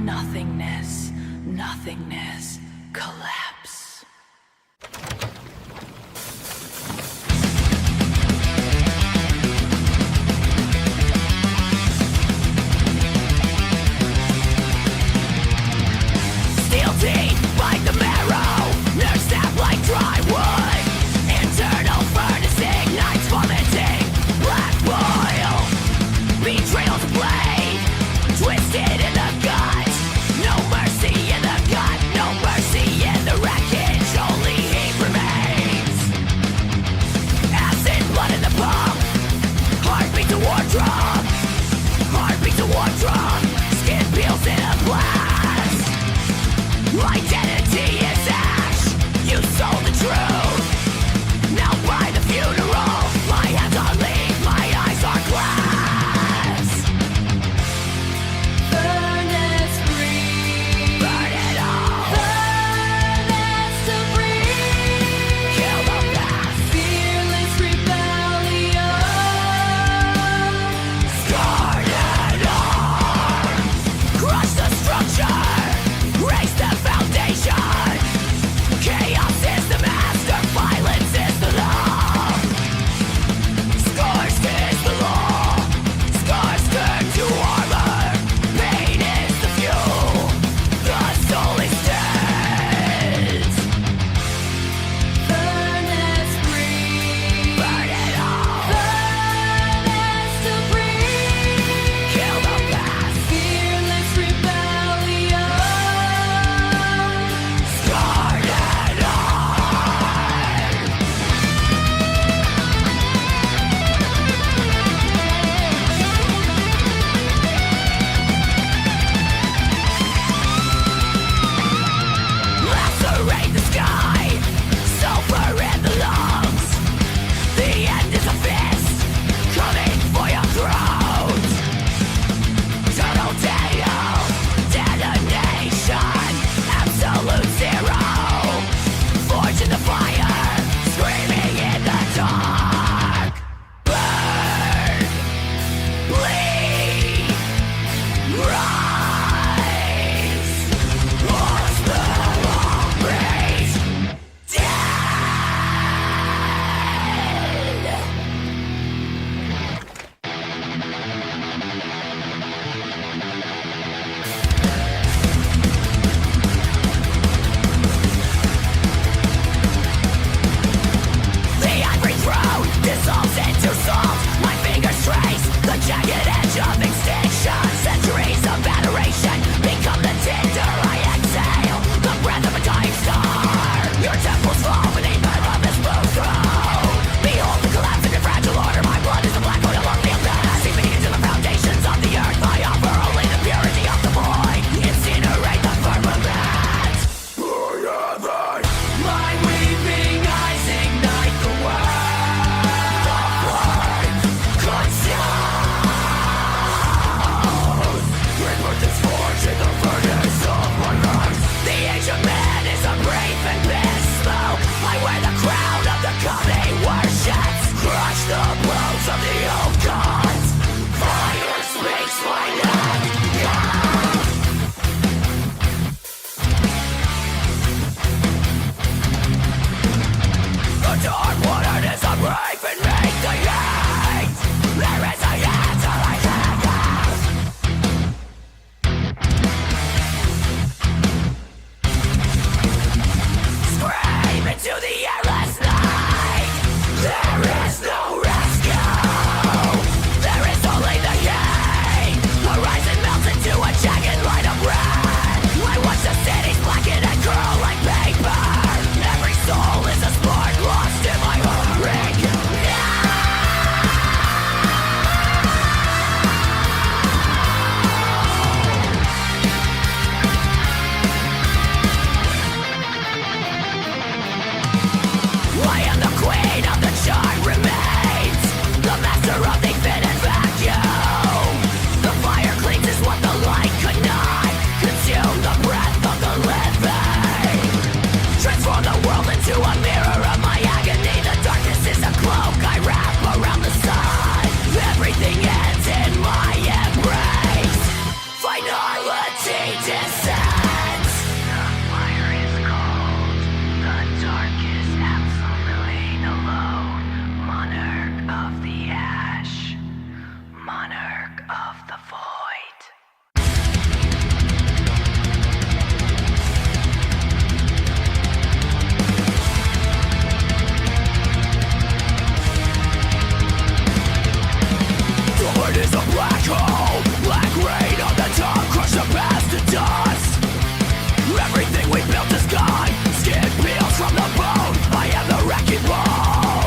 Nothingness, nothingness, collapse. Steel teeth bite the marrow, nerves snap like dry wood. Internal furnace ignites, vomiting black boil. Betrayal's blade, twisted in the gut. No mercy in the gut, no mercy in the wreckage. Only heat remains. Acid blood in the pump. Heartbeat to war drum. Heartbeat to war drum. Skin peels in a blast. Identity is ash. You sold the truth. Now by the funeral, my hands are lean, my eyes are glass. Furnace breathe. Burn it all. Furnace to breathe. Kill the past. Fearless rebellion. Scarred and armed. Crush the structure. Raise the foundation. Chaos is the master. Violence is the law. Scars is the law. Scars turn to armor. Pain is the fuel. The soul is dead. Furnace breathe. Burn it all. Furnace to breathe. Kill the past. Fearless rebellion. Brutality descends. The fire is cold. The dark is absolutely alone. Monarch of the ash. Monarch of the void. The heart is a black hole. Black rain on the top, crush the past to dust. Everything we built is gone. Skin peels from the bone. I am the wrecking ball.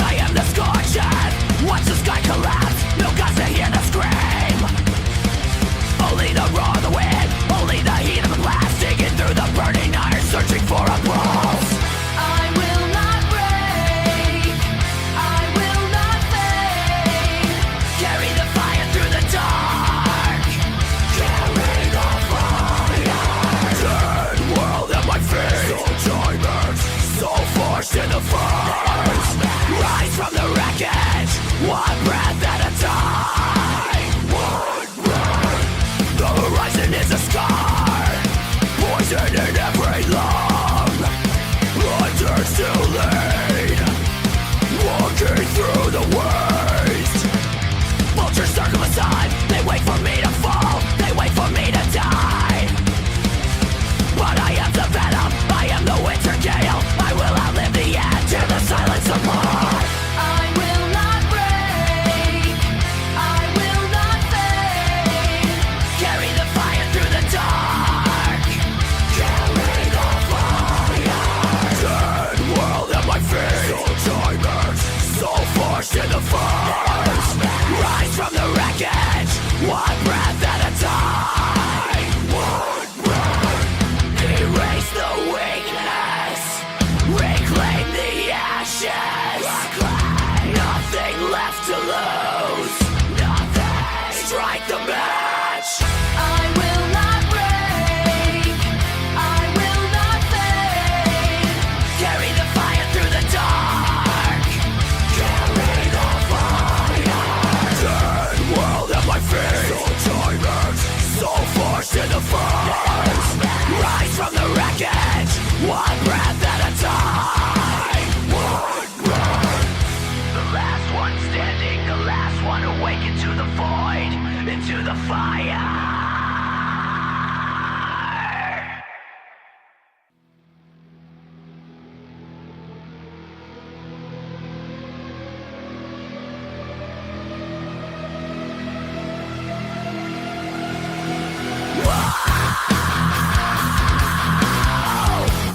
I am the scorched earth. Watch the sky collapse. No guts to hear the scream. Only the roar of the wind. Only the heat of the blast. Digging through the burning iron, searching for a pulse. I will not break. I will not fade. Carry the fire through the dark. Carry the fire. Dead world at my feet. So diamonds, so forced in the fires. Rise from the wreckage. One breath at a time. One breath. The horizon is a scar. Poison in every lung. Hunters to lead. Walking through the waste. Vultures circle the sun. They wait for me to fall. They wait for me to die. But I am the venom. I am the winter gale. I will outlive the end. Hear the silence of mine. I will not break. I will not fade. Carry the fire through the dark. Carry the fire. Dead world at my feet. So diamonds, so forced in the fires. Rise from the wreckage. One breath at a time. One breath. Erase the weakness. Reclaim the ashes. Nothing left to lose. Nothing. Strike the match. I will not break. I will not fade. Carry the fire through the dark. Carry the fire. Dead world at my feet. So diamonds, so forced in the fires. Rise from the wreckage. One breath at a time. One breath. The last one standing, the last one awake into the void, into the fire.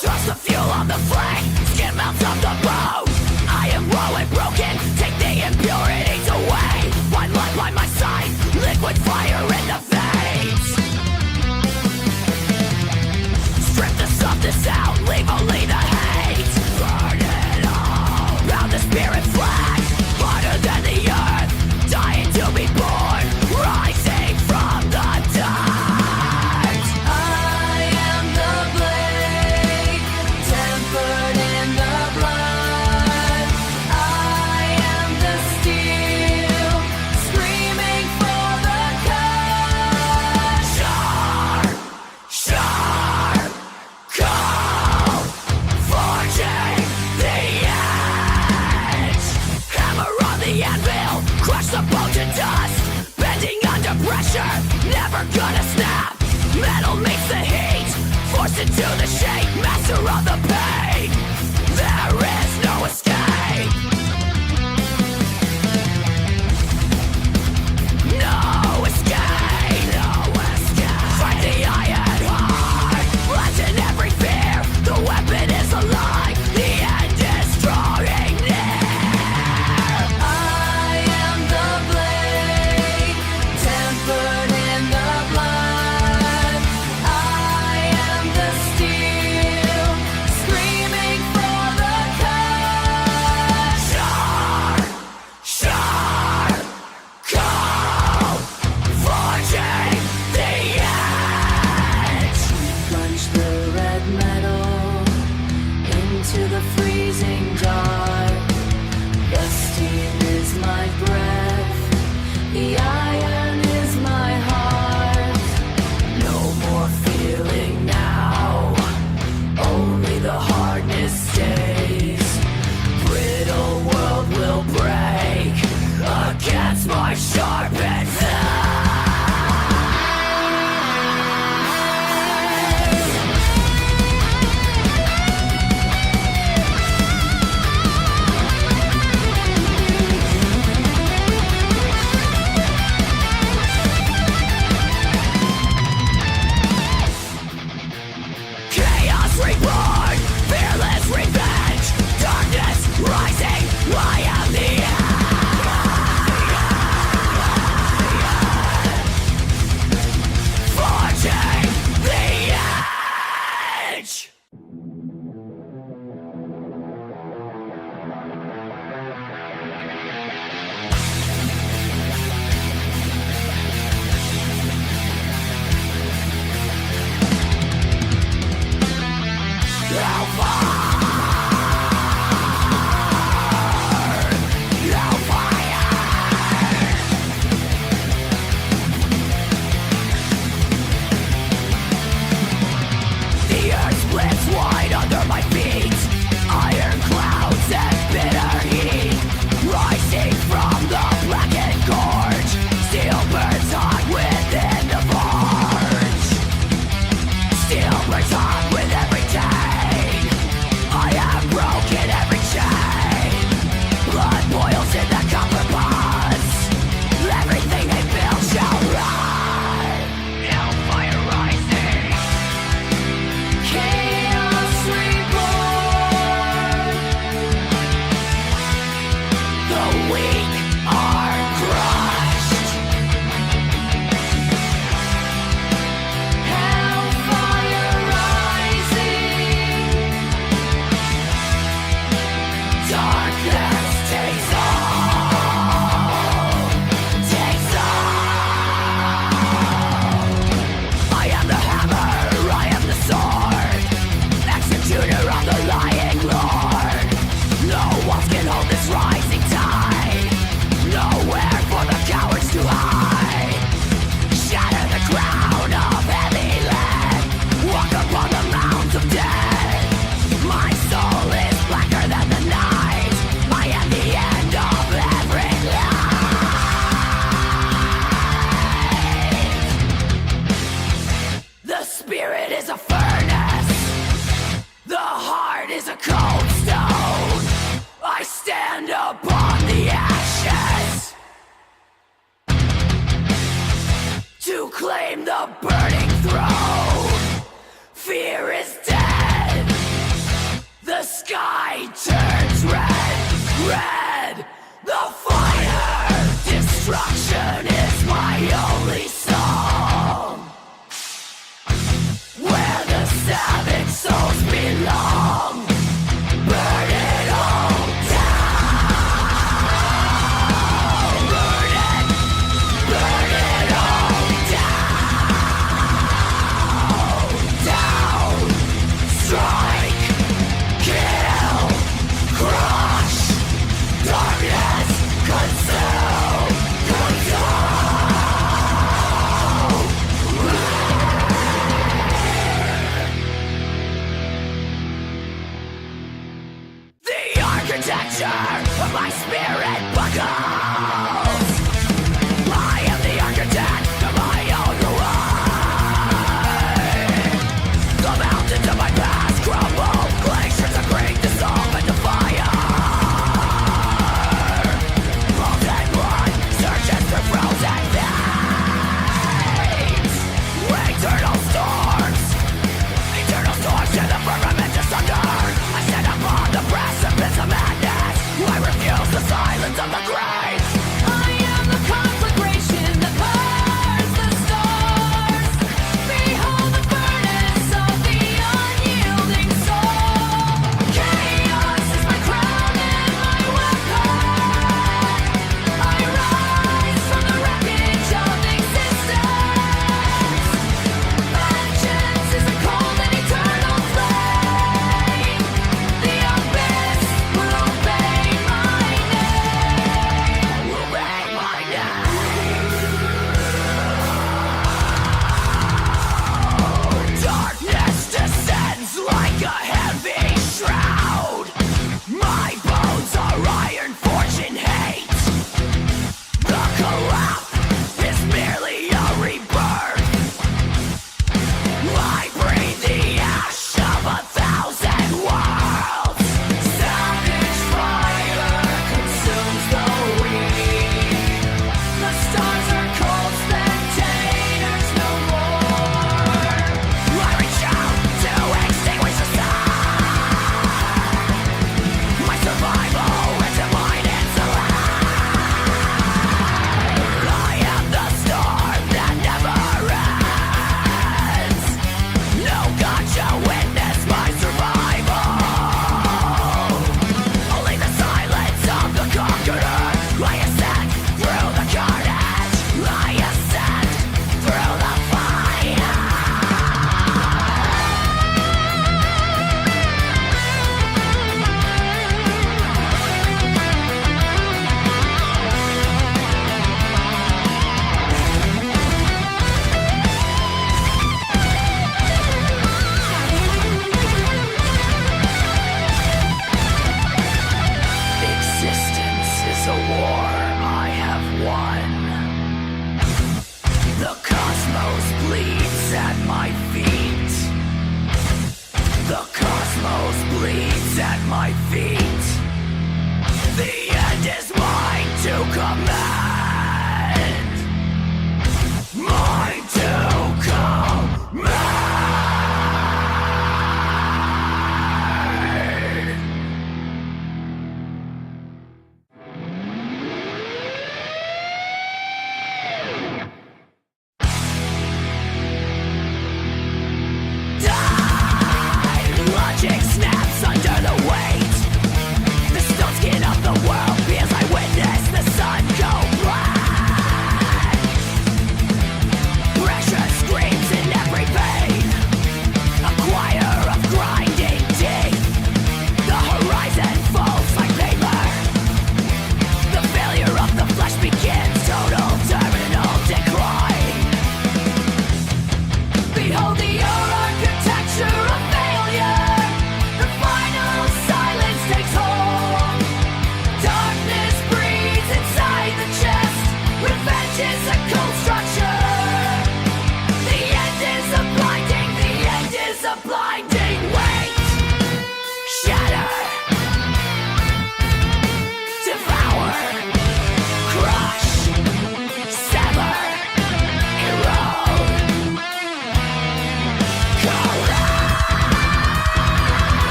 Toss the fuel on the flame, skin melts off the bone. I am raw and broken, take the impurities away. Blind light, blind my sight, liquid fire in the veins. Strip the softness out, leave only the hate. Burn it all, round the spirit flag. Harder than the earth, dying to be born. Rising from the dirt. I am the blade, tempered in the blood. I am the steel, screaming for the cut. Sharp, sharp, cold, forging the edge. Hammer on the anvil, crush the bone to dust. Bending under pressure, never gonna snap. Metal meets the heat, forced into the shape. Master of the pain, there is no escape. No escape, no escape. Fight the iron heart, lessen every fear. The weapon is alive, the end is drawing near. I am the blade, tempered in the blood. I am the steel, souls belong. Burn it all down. Burn it all down. Down. Strike. Kill. Crush. Darkness. Consume. The architecture of my spirit buckles. I am the architect of my own ruin. The mountains of my past crumble. Glaciers of great dissolve into fire. Molten blood searches through frozen veins. Eternal storms in the firmament asunder. I stand upon the precipice of madness. I refuse the silence of the grave. I am the conflagration that burns the stars. Behold the furnace of the unyielding soul. Chaos is my crown and my weapon. I rise from the wreckage of existence. Vengeance is a cold and eternal flame. The abyss will obey my name. Obey my name. Darkness descends like a heavy shroud. My bones are iron forged in hate. The collapse is merely a rebirth. I breathe the ash of 1,000 worlds. Savage fire consumes the weak. The stars are cold spectators no more. I reach out to extinguish the sun. My survival is in mine intellect. I am the storm that never ends. No God shall witness my survival. Only the silence of the conqueror. I ascend through the carnage. I ascend through the fire. Existence is a war I have won. The cosmos bleeds at my feet. The cosmos bleeds at my feet. The end is mine to command. Mine to command.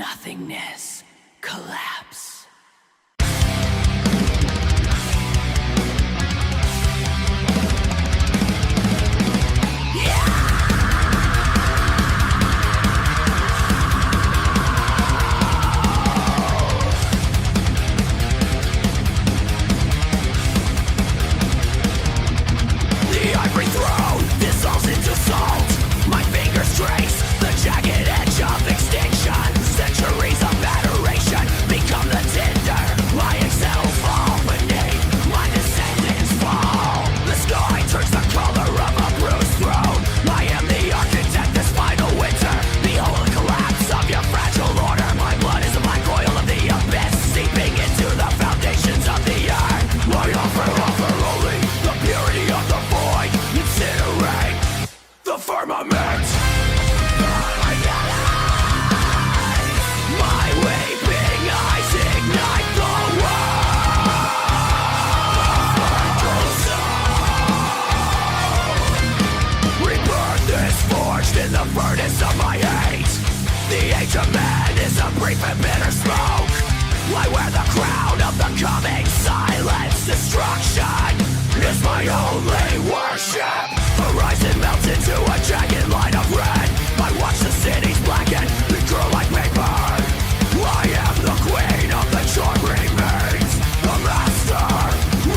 nothingness collapse. The ivory throne dissolves into salt. My fingers trace the jagged edge of extinction. Centuries of adoration become the tinder. I exhale, fall beneath, my descendants fall. The sky turns the color of a bruised throne. I am the architect this final winter. Behold the collapse of your fragile order. My blood is the black oil of the abyss, seeping into the foundations of the earth. I offer only the purity of the void. Incinerate the firmament. My weeping eyes ignite the world. Rebirth is forged in the furnace of my hate. The age of man is a brief and bitter smoke. I wear the crown of the coming silence. Destruction is my only worship. Horizon melts into a jagged line of red. I watch the cities blacken and grow like paper. I am the queen of the charm remains, the master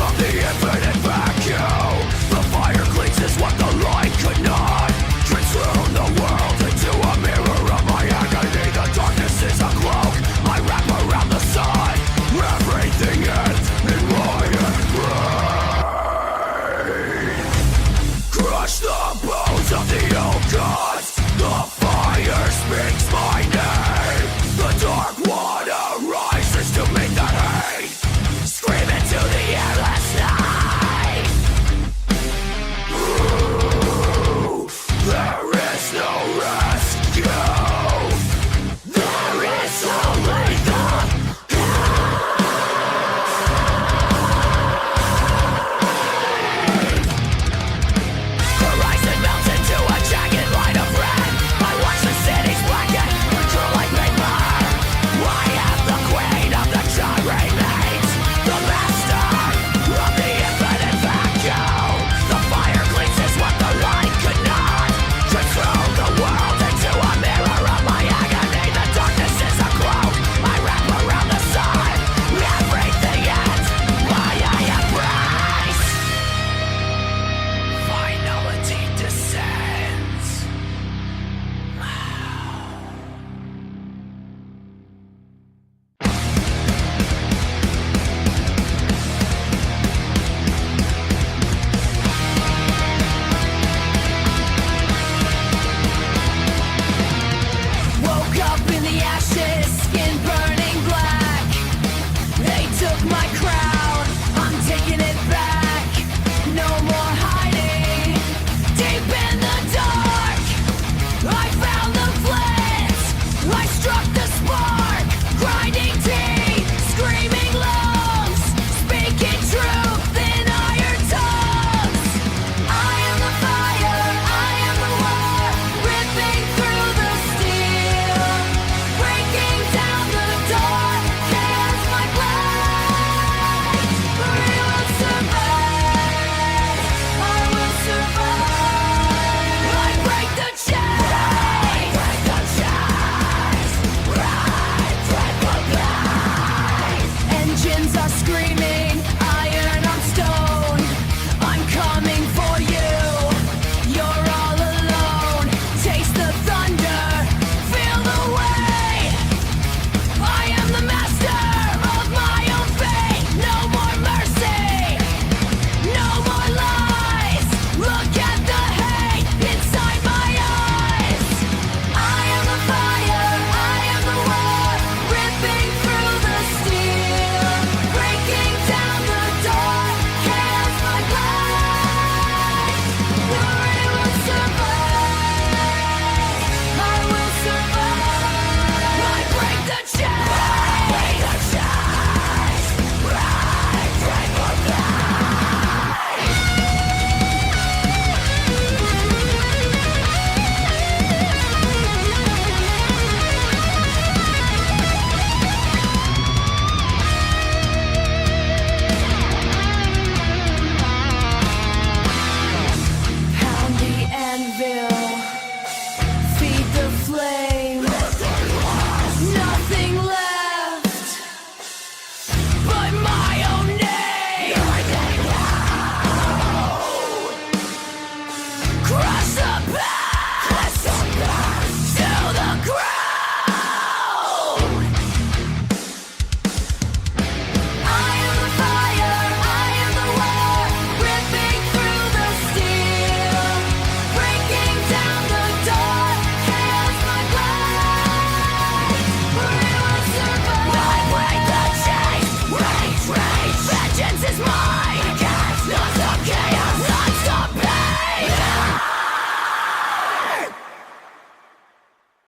of the infinite vacuum. The fire cleanses what the light could not. Transform the world into a mirror of my agony. The darkness is a cloak I wrap around the sun. Everything ends in my brain. Crush the bones of the old gods. The fire spits